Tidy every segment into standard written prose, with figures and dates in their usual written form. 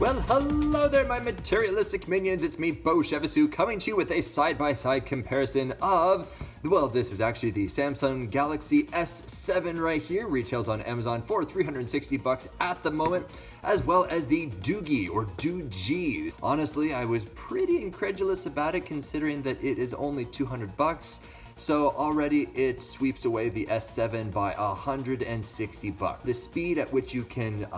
Well, hello there, my materialistic minions. It's me, Beau, coming to you with a side-by-side comparison of, well, this is actually the Samsung Galaxy S7 right here. Retails on Amazon for $360 at the moment, as well as the Doogee, or Doogee. Honestly, I was pretty incredulous about it, considering that it is only $200. So already it sweeps away the S7 by $160. The speed at which you can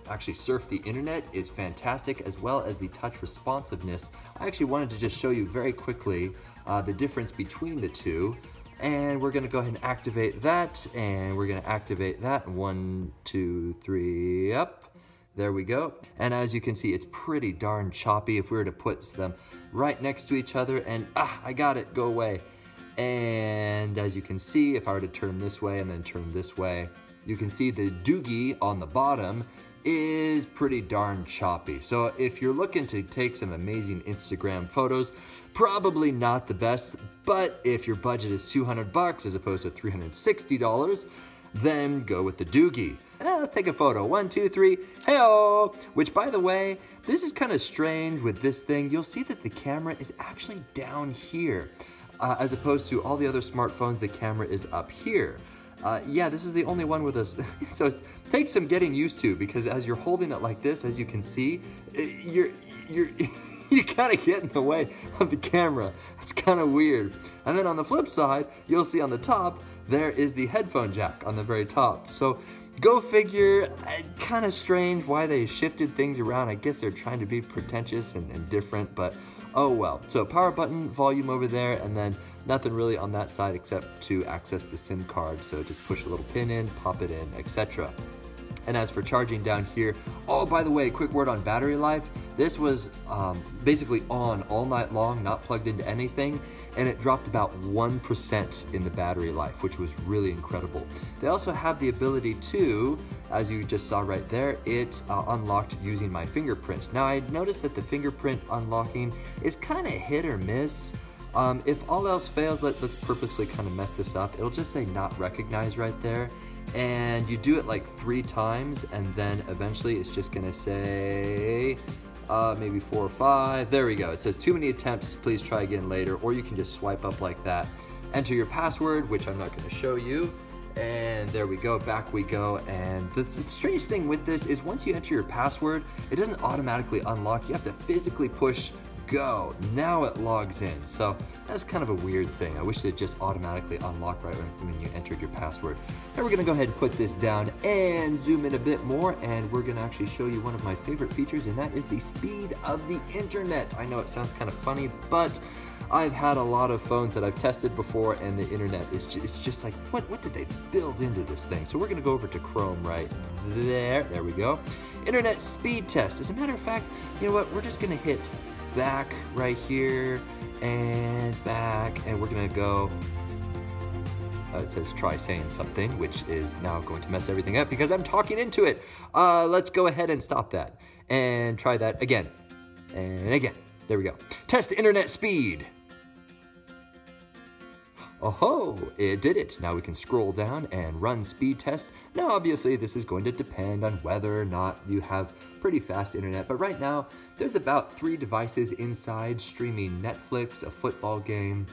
actually surf the internet is fantastic, as well as the touch responsiveness. I actually wanted to just show you very quickly the difference between the two. And we're gonna go ahead and activate that, and we're gonna activate that. 1, 2, 3, up. There we go. And as you can see, it's pretty darn choppy. If we were to put them right next to each other, and I got it, go away. And as you can see, if I were to turn this way and then turn this way, you can see the Doogee on the bottom is pretty darn choppy. So if you're looking to take some amazing Instagram photos, probably not the best, but if your budget is $200 as opposed to $360, then go with the Doogee. Let's take a photo. 1, 2, 3, hey-oh! Which, by the way, this is kind of strange with this thing. You'll see that the camera is actually down here. As opposed to all the other smartphones, the camera is up here. Yeah, this is the only one with us. So it takes some getting used to, because as you're holding it like this, as you can see, you kind of get in the way of the camera. It's kind of weird. And then on the flip side, you'll see on the top, there is the headphone jack on the very top. So go figure, kind of strange why they shifted things around. I guess they're trying to be pretentious and different, but oh well. So power button, volume over there, and then nothing really on that side except to access the SIM card. So just push a little pin in, pop it in, etc. And as for charging down here, oh, by the way, quick word on battery life. This was basically on all night long, not plugged into anything, and it dropped about 1% in the battery life, which was really incredible. They also have the ability to, as you just saw right there, it unlocked using my fingerprint. Now, I noticed that the fingerprint unlocking is kind of hit or miss. If all else fails, let's purposefully kind of mess this up. It'll just say not recognized right there. And you do it like 3 times, and then eventually it's just gonna say maybe 4 or 5. There we go. It says too many attempts, please try again later. Or you can just swipe up like that, enter your password, which I'm not going to show you, and there we go, back we go. And the strange thing with this is once you enter your password, it doesn't automatically unlock. You have to physically push go. Now it logs in. So that's kind of a weird thing. I wish it just automatically unlocked right when you entered your password. Now we're gonna go ahead and put this down and zoom in a bit more, and we're gonna actually show you one of my favorite features, and that is the speed of the internet. I know it sounds kind of funny, but I've had a lot of phones that I've tested before, and the internet is just like, what did they build into this thing? So we're gonna go over to Chrome right there. There we go. Internet speed test. As a matter of fact, you know what? We're just gonna hit back right here and back, and we're gonna go, it says try saying something, which is now going to mess everything up because I'm talking into it. Let's go ahead and stop that and try that again and again. There we go. Test internet speed. Oh, it did it. Now we can scroll down and run speed tests. Now, obviously, this is going to depend on whether or not you have pretty fast internet, but right now, there's about 3 devices inside streaming Netflix, a football game,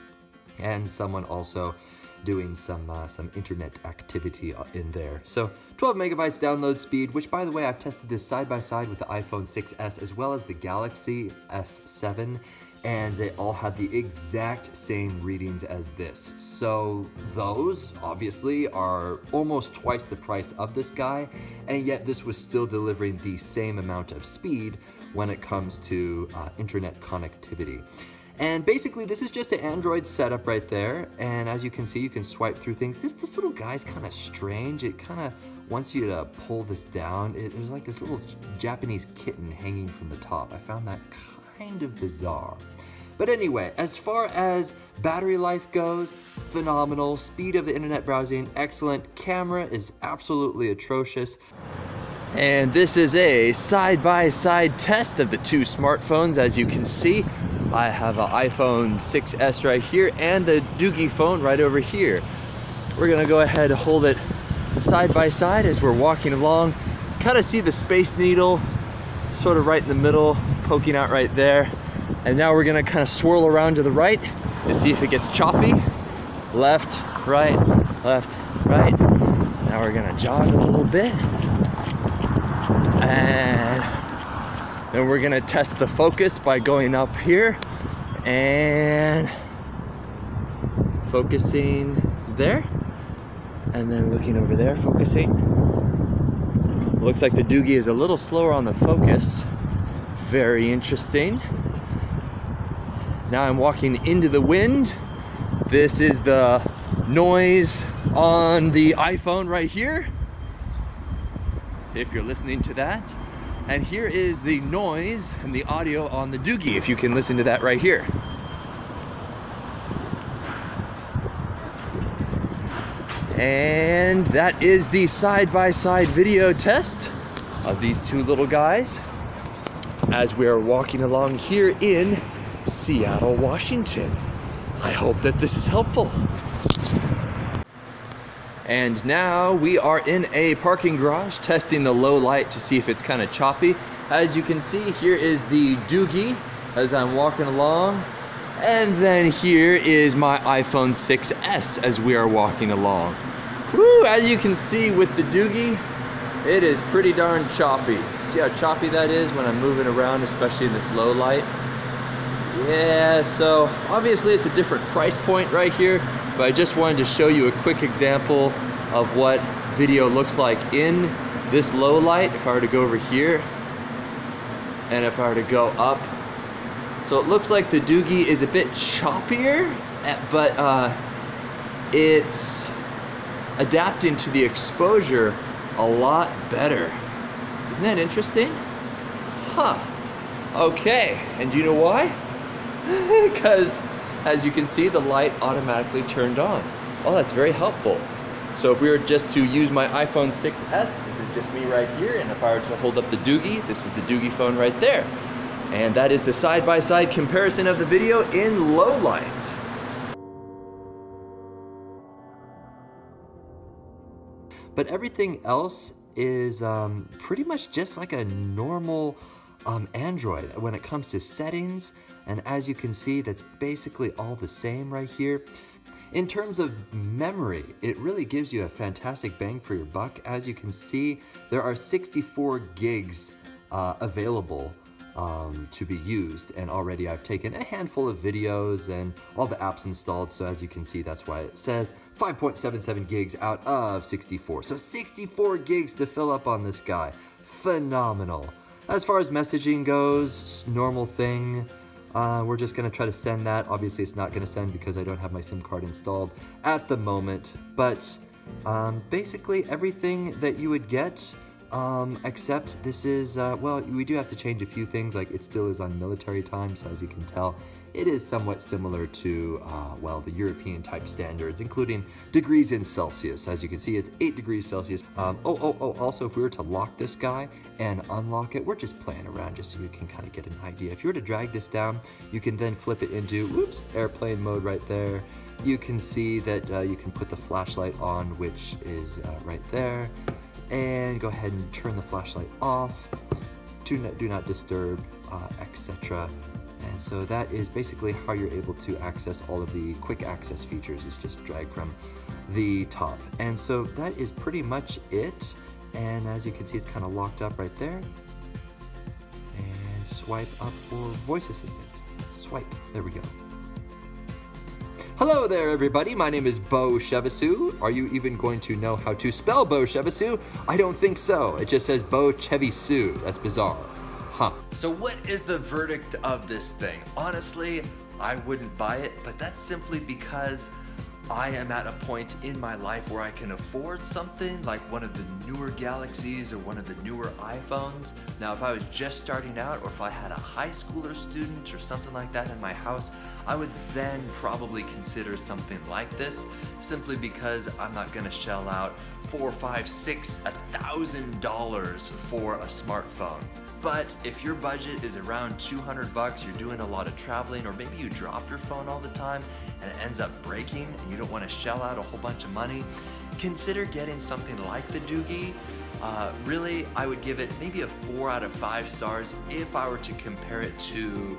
and someone also doing some internet activity in there. So 12 megabytes download speed, which, by the way, I've tested this side by side with the iPhone 6s as well as the Galaxy S7, and they all had the exact same readings as this. So those obviously are almost twice the price of this guy, and yet this was still delivering the same amount of speed when it comes to internet connectivity. And basically this is just an Android setup right there, and as you can see, you can swipe through things. This little guy's kind of strange. It kind of wants you to pull this down. There's like this little Japanese kitten hanging from the top. I found that kind of bizarre. But anyway, as far as battery life goes, phenomenal. Speed of the internet browsing, excellent. Camera is absolutely atrocious. And this is a side-by-side test of the 2 smartphones. As you can see, I have an iPhone 6s right here and the Doogee phone right over here. We're gonna go ahead and hold it side by side as we're walking along. Kind of see the Space Needle sort of right in the middle, poking out right there. And now we're gonna kind of swirl around to the right to see if it gets choppy. Left, right, left, right. Now we're gonna jog a little bit. And then we're gonna test the focus by going up here and focusing there. And then looking over there, focusing. Looks like the Doogee is a little slower on the focus. Very interesting. Now I'm walking into the wind. This is the noise on the iPhone right here, if you're listening to that. And here is the noise and the audio on the Doogee, if you can listen to that right here. And that is the side-by-side video test of these two little guys as we are walking along here in Seattle, Washington. I hope that this is helpful. And now we are in a parking garage testing the low light to see if it's kind of choppy. As you can see, here is the Doogee as I'm walking along. And then here is my iPhone 6S as we are walking along. Woo, as you can see with the Doogee, it is pretty darn choppy. See how choppy that is when I'm moving around, especially in this low light? Yeah, so obviously it's a different price point right here, but I just wanted to show you a quick example of what video looks like in this low light. If I were to go over here, and if I were to go up, so it looks like the Doogee is a bit choppier, but it's adapting to the exposure a lot better. Isn't that interesting? Huh. Okay, and do you know why? Because as you can see, the light automatically turned on. Oh, that's very helpful. So if we were just to use my iPhone 6S, this is just me right here, and if I were to hold up the Doogee, this is the Doogee phone right there. And that is the side-by-side comparison of the video in low light. But everything else is pretty much just like a normal Android when it comes to settings. And as you can see, that's basically all the same right here. In terms of memory, it really gives you a fantastic bang for your buck. As you can see, there are 64 gigs available to be used, and already I've taken a handful of videos and all the apps installed, so as you can see, that's why it says 5.77 gigs out of 64. So 64 gigs to fill up on this guy. Phenomenal. As far as messaging goes, normal thing. We're just gonna try to send that. Obviously it's not gonna send because I don't have my SIM card installed at the moment, but basically everything that you would get, except this is, well, we do have to change a few things, like it still is on military time, so as you can tell, it is somewhat similar to, well, the European type standards, including degrees in Celsius. As you can see, it's 8 degrees Celsius. Also, if we were to lock this guy and unlock it, we're just playing around just so you can kind of get an idea. If you were to drag this down, you can then flip it into, whoops, airplane mode right there. You can see that you can put the flashlight on, which is right there. And go ahead and turn the flashlight off, do not disturb, etc. And so that is basically how you're able to access all of the quick access features, is just drag from the top. And so that is pretty much it. And as you can see, it's kind of locked up right there. And swipe up for voice assistance. Swipe, there we go. Hello there, everybody. My name is Beau Chevisu. Are you even going to know how to spell Beau Chevisu? I don't think so. It just says Beau Chevisu. That's bizarre. Huh. So what is the verdict of this thing? Honestly, I wouldn't buy it, but that's simply because I am at a point in my life where I can afford something like one of the newer Galaxies or one of the newer iPhones. Now, if I was just starting out, or if I had a high schooler student or something like that in my house, I would then probably consider something like this, simply because I'm not gonna shell out $4, $5, $6, $1,000 for a smartphone. But if your budget is around 200 bucks, you're doing a lot of traveling, or maybe you drop your phone all the time and it ends up breaking and you don't want to shell out a whole bunch of money, consider getting something like the Doogee. Really, I would give it maybe a 4 out of 5 stars if I were to compare it to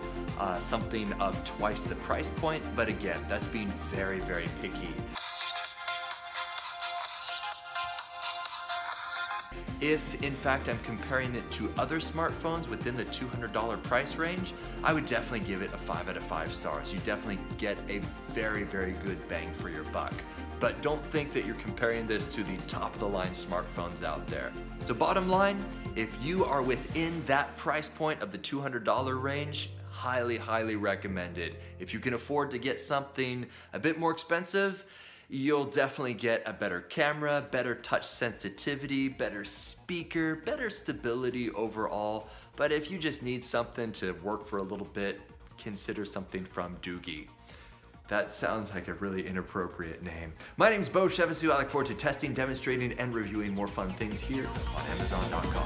something of twice the price point, but again, that's being very, very picky. If, in fact, I'm comparing it to other smartphones within the $200 price range, I would definitely give it a 5 out of 5 stars. You definitely get a very, very good bang for your buck. But don't think that you're comparing this to the top of the line smartphones out there. So bottom line, if you are within that price point of the $200 range, highly, highly recommended. If you can afford to get something a bit more expensive, you'll definitely get a better camera, better touch sensitivity, better speaker, better stability overall. But if you just need something to work for a little bit, consider something from Doogee. That sounds like a really inappropriate name. My name's Beau. I look forward to testing, demonstrating, and reviewing more fun things here on Amazon.com.